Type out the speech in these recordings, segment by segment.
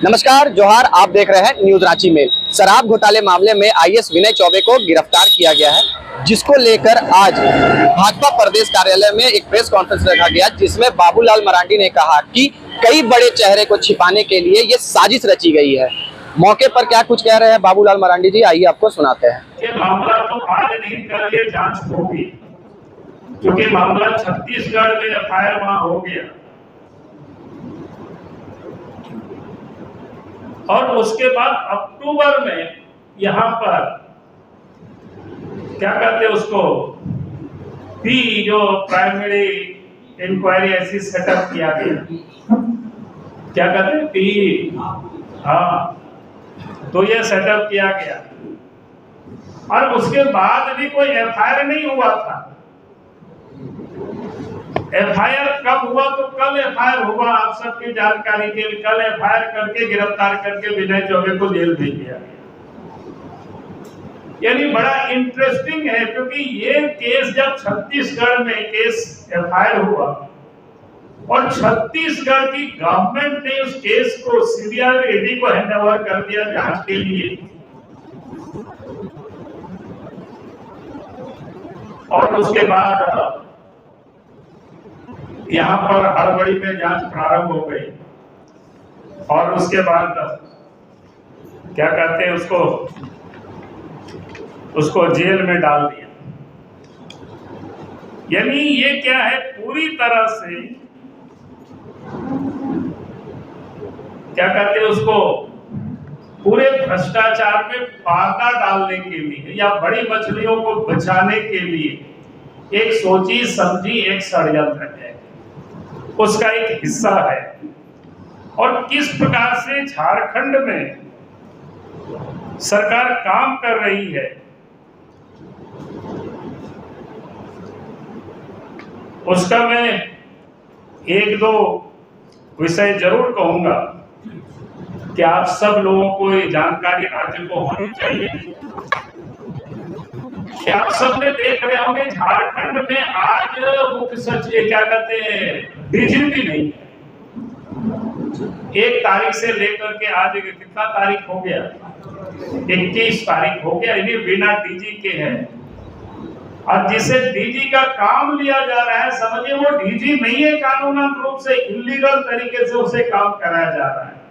नमस्कार, जोहार। आप देख रहे हैं न्यूज रांची में। शराब घोटाले मामले में आईएएस विनय चौबे को गिरफ्तार किया गया है, जिसको लेकर आज भाजपा प्रदेश कार्यालय में एक प्रेस कॉन्फ्रेंस रखा गया, जिसमें बाबूलाल मरांडी ने कहा कि कई बड़े चेहरे को छिपाने के लिए ये साजिश रची गई है। मौके पर क्या कुछ कह रहे हैं बाबूलाल मरांडी जी, आइए आपको सुनाते हैं। ये मामला तो आज नहीं, कल ये जांच होगी, क्योंकि मामला छत्तीसगढ़ में एफआईआर वहां हो गया और उसके बाद अक्टूबर में यहाँ पर क्या कहते हैं उसको पी जो प्राइमरी इंक्वायरी ऐसी सेटअप किया गया, क्या कहते हैं पी, हाँ, तो ये सेटअप किया गया और उसके बाद भी कोई एफआईआर नहीं हुआ था। एफआईआर कब हुआ? तो कल एफआईआर हुआ, आप सबकी जानकारी के लिए। कल एफआईआर करके गिरफ्तार करके विनय चौबे को जेल भेज दिया। यानी बड़ा इंटरेस्टिंग है, क्योंकि ये केस जब छत्तीसगढ़ में केस एफआईआर हुआ और छत्तीसगढ़ की गवर्नमेंट ने उस केस को सीबीआई ईडी को हैंडओवर कर दिया जांच के लिए, और उसके बाद यहाँ पर हड़बड़ी में जांच प्रारंभ हो गई और उसके बाद क्या कहते हैं उसको जेल में डाल दिया। यानी ये क्या है, पूरी तरह से क्या कहते हैं उसको पूरे भ्रष्टाचार में पर्दा डालने के लिए या बड़ी मछलियों को बचाने के लिए एक सोची समझी एक षड्यंत्र है, उसका एक हिस्सा है। और किस प्रकार से झारखंड में सरकार काम कर रही है, उसका मैं एक दो विषय जरूर कहूंगा कि आप सब लोगों को ये जानकारी राज्य को होनी चाहिए। क्या आप सबने देख रहे होंगे झारखंड में आज मुख्य सचिव क्या कहते हैं डीजीपी नहीं है। 1 तारीख से लेकर के आज कितना तारीख हो गया, 21 तारीख हो गया, इन्हें बिना डीजी के है। और जिसे डीजी का काम लिया जा रहा है, समझिए वो डीजी नहीं है, कानूनन रूप से इलीगल तरीके से उसे काम कराया जा रहा है।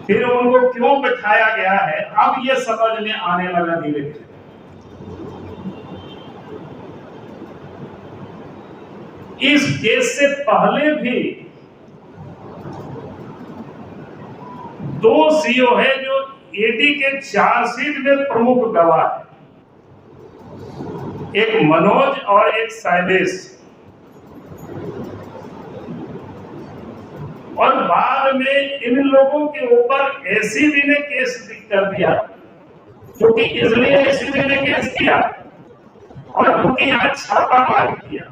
फिर उनको क्यों बिठाया गया है, अब ये समझ में आने लगा धीरे धीरे। इस केस से पहले भी 2 सीओ है जो ईडी के चार्जशीट में प्रमुख गवाह है, एक मनोज और एक शैलेश। और बाद में इन लोगों के ऊपर एसीबी ने केस कर दिया, क्योंकि इसलिए एसीबी ने केस किया और उनके यहाँ छापामारी किया।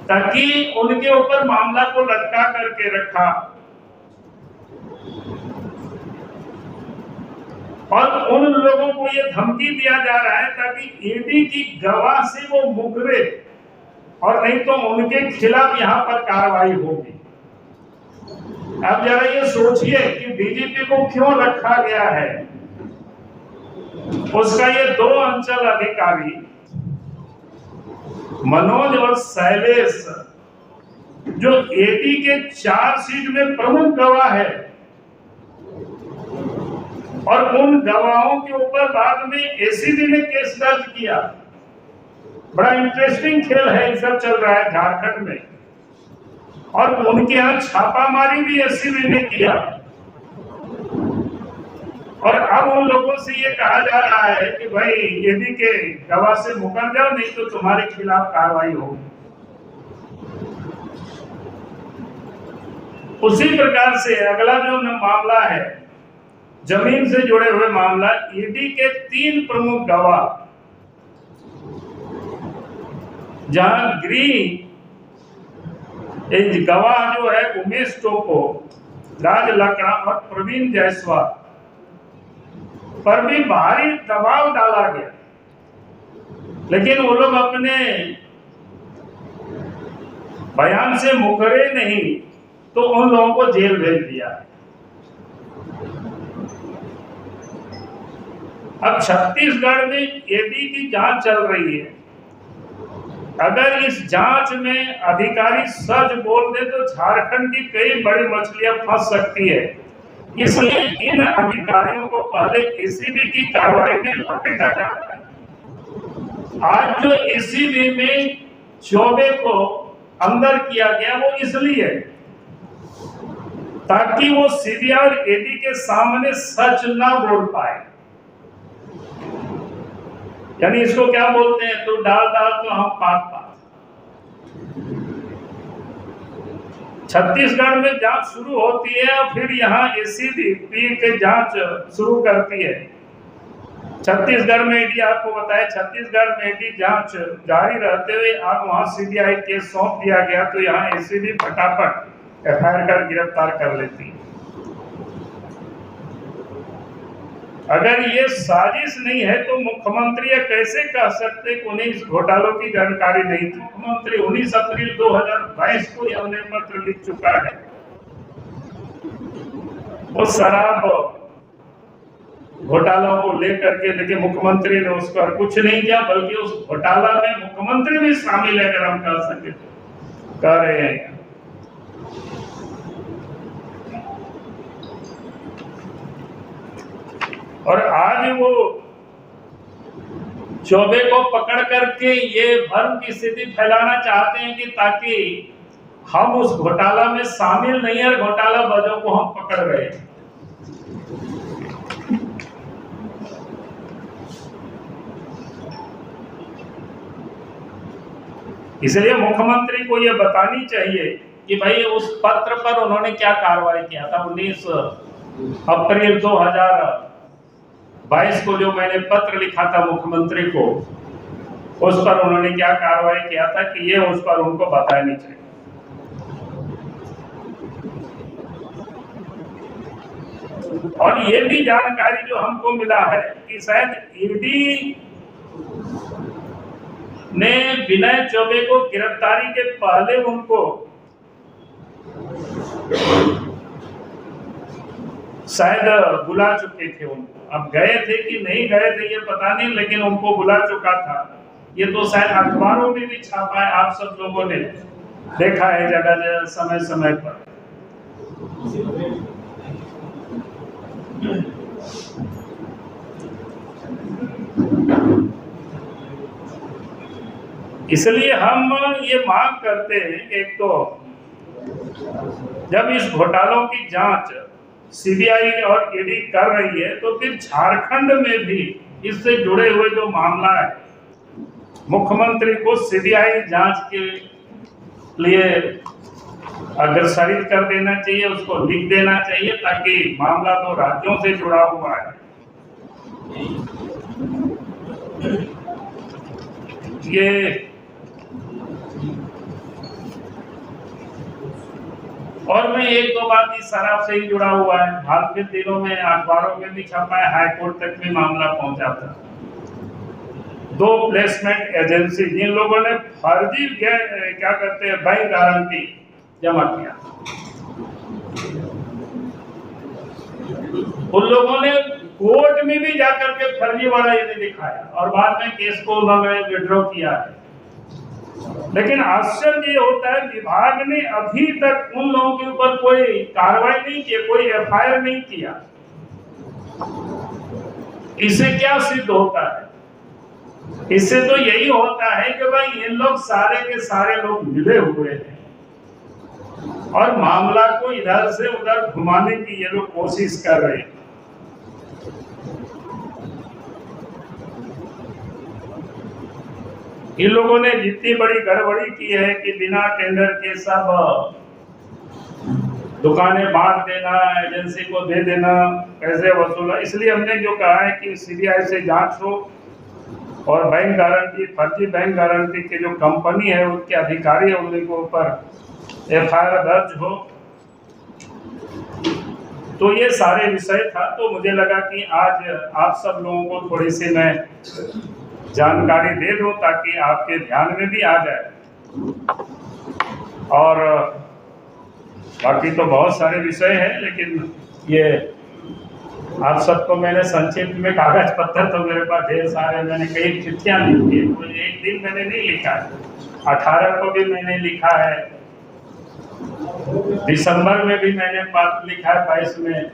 ताकि उनके ऊपर मामला को लटका करके रखा और उन लोगों को ये धमकी दिया जा रहा है ताकि ईडी की गवाह से वो मुकरे, और नहीं तो उनके खिलाफ यहाँ पर कार्रवाई होगी। अब जरा ये सोचिए कि डीजीपी को क्यों रखा गया है। उसका ये 2 अंचल अधिकारी मनोज और शैलेश जो ईडी के चार्जशीट में प्रमुख गवाह है, और उन गवाहों के ऊपर बाद में एसीबी ने केस दर्ज किया। बड़ा इंटरेस्टिंग खेल है, ये सब चल रहा है झारखंड में। और उनके यहाँ छापामारी भी एसीबी ने किया और अब उन लोगों से ये कहा जा रहा है कि भाई ईडी के गवाह से मुकर जाओ, नहीं तो तुम्हारे खिलाफ कार्रवाई होगी। उसी प्रकार से अगला जो मामला है, जमीन से जुड़े हुए मामला, ईडी के 3 प्रमुख गवाह, जहां गवाह जो है उमेश टोपो, राज लकड़ा और प्रवीण जायसवाल पर भी भारी दबाव डाला गया लेकिन वो लोग अपने बयान से मुकरे नहीं, तो उन लोगों को जेल भेज दिया। अब छत्तीसगढ़ में ईडी की जांच चल रही है। अगर इस जांच में अधिकारी सच बोल दे तो झारखंड की कई बड़ी मछलियां फंस सकती है। इसलिए इन अधिकारियों को पहले एसीबी की कार्रवाई में लपेटा जाता है। आज जो एसीबी में चौबे को अंदर किया गया वो इसलिए ताकि वो सीबीआई और ईडी के सामने सच ना बोल पाए। यानी इसको क्या बोलते हैं, तो डाल तो हम पात पात। छत्तीसगढ़ में जांच शुरू होती है और फिर यहाँ एसीबी की जांच शुरू करती है। छत्तीसगढ़ में ईडी, आपको बताया, छत्तीसगढ़ में ईडी जांच जारी रहते हुए आप वहां सीबीआई केस सौंप दिया गया, तो यहाँ एसीबी फटाफट एफआईआर कर गिरफ्तार कर लेती है। अगर ये साजिश नहीं है तो मुख्यमंत्री ये कैसे कह सकते कि उन्हें इस घोटालों की जानकारी नहीं थी। मुख्यमंत्री 19 अप्रैल 2022 को यह उन्हें पत्र लिख चुका है। वो शराब घोटालों को लेकर के, लेकिन मुख्यमंत्री ने उस पर कुछ नहीं किया, बल्कि उस घोटाला में मुख्यमंत्री भी शामिल है, अगर हम कह सके, कह रहे हैं। और आज वो चौबे को पकड़ करके ये भ्रम की स्थिति फैलाना चाहते हैं कि ताकि हम उस घोटाला में शामिल नहीं है, घोटाला बाजों को हम पकड़ रहे हैं। इसलिए मुख्यमंत्री को यह बतानी चाहिए कि भाई उस पत्र पर उन्होंने क्या कार्रवाई किया था। 19 अप्रैल 2022 को जो मैंने पत्र लिखा था मुख्यमंत्री को, उस पर उन्होंने क्या कार्रवाई किया था कि ये उस पर उनको बतानी चाहिए। और ये भी जानकारी जो हमको मिला है कि शायद ईडी ने विनय चौबे को गिरफ्तारी के पहले उनको शायद बुला चुके थे। उनको अब गए थे कि नहीं गए थे ये पता नहीं, लेकिन उनको बुला चुका था। ये तो शायद अखबारों में भी छापा है, आप सब लोगों ने देखा है जगह जगह समय समय पर। इसलिए हम ये मांग करते हैं कि एक तो जब इस घोटालों की जांच सीबीआई और ईडी कर रही है, तो फिर झारखंड में भी इससे जुड़े हुए जो मामला है, मुख्यमंत्री को सीबीआई जांच के लिए अग्रसरित कर देना चाहिए, उसको लिख देना चाहिए, ताकि मामला तो राज्यों से जुड़ा हुआ है। ये और मैं एक दो बात इस शराब से ही जुड़ा हुआ है। हाल के दिनों में अखबारों में भी छपा है, हाईकोर्ट तक भी मामला पहुंचा था। 2 प्लेसमेंट एजेंसी जिन लोगों ने फर्जी क्या कहते हैं बैंक गारंटी जमा किया, उन लोगों ने कोर्ट में भी जाकर के फर्जी वाला ये दिखाया और बाद में केस को उन्होंने विड्रॉ किया है। लेकिन आश्चर्य ये होता है, विभाग ने अभी तक उन लोगों के ऊपर कोई कार्रवाई नहीं की, कोई एफआईआर नहीं किया। इससे क्या सिद्ध होता है? इससे तो यही होता है कि भाई इन लोग सारे के सारे लोग मिले हुए हैं और मामला को इधर से उधर घुमाने की ये लोग कोशिश कर रहे हैं। इन लोगों ने जितनी बड़ी गड़बड़ी की है कि बिना टेंडर के सब दुकानें बांट देना, एजेंसी को दे देना, पैसे वसूला। इसलिए हमने जो कहा है कि सीबीआई से जांच हो और बैंक गारंटी, फर्जी बैंक गारंटी के जो कंपनी है उनके अधिकारी है उनके ऊपर एफआईआर दर्ज हो। तो ये सारे विषय था। तो मुझे लगा कि आज आप सब लोगों को थोड़ी सी मैं जानकारी दे दूं ताकि आपके ध्यान में भी आ जाए। और बाकी तो बहुत सारे विषय हैं, लेकिन ये आप सबको मैंने संक्षिप्त में कागज पत्थर तो मेरे पास ढेर सारे, मैंने कई चिट्ठियां लिखी है, कोई एक दिन मैंने नहीं लिखा है, 18 को भी मैंने लिखा है, दिसंबर में भी मैंने पत्र लिखा है, 22 में।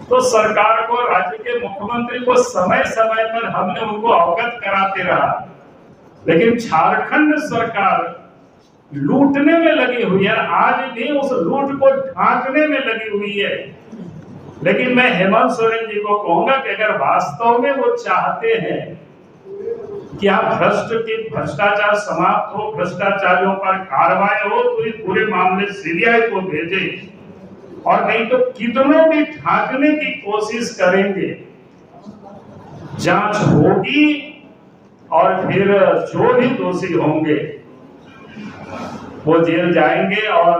तो सरकार को, राज्य के मुख्यमंत्री को समय समय पर हमने उनको अवगत कराते रहा, लेकिन झारखंड सरकार लूटने में लगी हुई है, आज भी उस लूट को ढांकने में लगी हुई है। लेकिन मैं हेमंत सोरेन जी को कहूंगा कि अगर वास्तव में वो चाहते हैं कि आप भ्रष्टाचार समाप्त हो, भ्रष्टाचारियों पर कार्रवाई हो, तो इस पूरे मामले सीबीआई को भेजे, और नहीं तो कितनों भी ढांकने की कोशिश करेंगे, जांच होगी और फिर जो भी दोषी होंगे वो जेल जाएंगे। और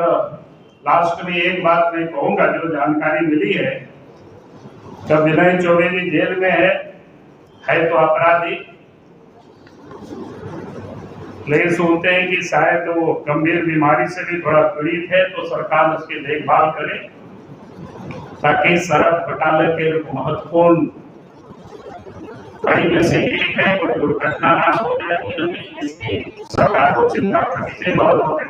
लास्ट में एक बात मैं कहूंगा, जो जानकारी मिली है, जब विनय चौबे जी जेल में है तो अपराधी, लेकिन सुनते हैं कि शायद वो गंभीर बीमारी से भी थोड़ा पीड़ित है, तो सरकार उसकी देखभाल करे ताकि सड़क घोटाले के महत्वपूर्ण में से एक है, कोई दुर्घटना ना हो जाए, सरकार को चिंता करनी चाहिए। बहुत